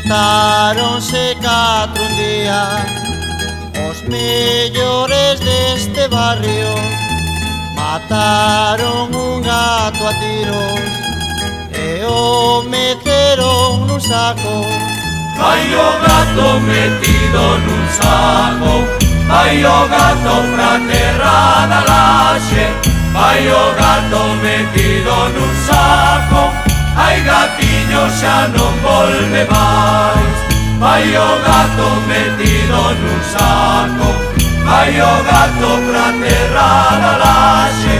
Xuntáronse 4 un día os mellores deste barrio, mataron un gato a tiros e o meteron nun saco. Vai o gato metido nun saco, vai o gato pra terra da laxe, vai o gato metido nun saco, ai gatiño xa non volve máis. Vai o gato metido nun saco, vai o gato pra terra da laxe,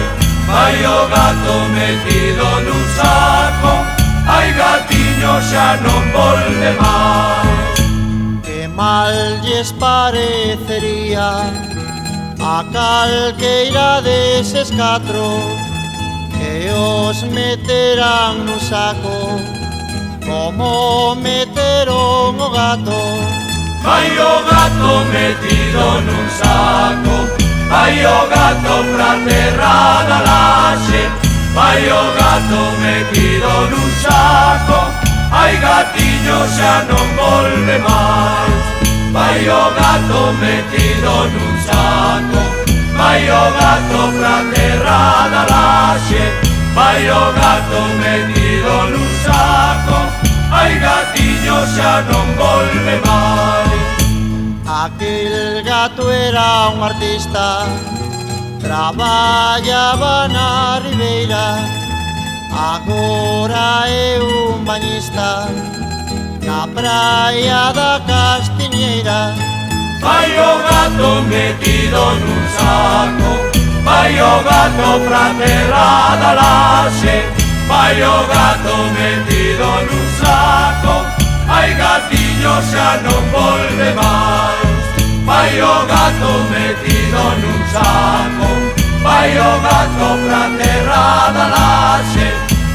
vai o gato metido nun saco, ai gatiño xa non volve máis. Que mal lles parecería a calqueira deses 4 que os meterán nun saco como meteron o gato. Vai o gato metido nun saco, vai o gato pra terra da laxe, vai o gato metido nun saco, ai gatiño xa non volve máis. Vai o gato metido nun saco, vai o gato pra terra da laxe, vai o gato metido nun saco, ai gatiño xa non volve máis. Aquel gato era un artista, traballaba na ribeira, agora é un bañista na praia da Castiñeira. Vai o gato metido nun saco, vai o gato pra terra da laxe, vai o gato metido nun saco, ai gatiño xa non volve máis. Vai o gato metido nun saco, vai o gato pra terra da laxe,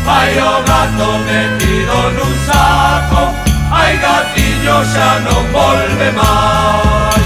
vai o gato metido nun saco, ai gatiño xa non volve máis.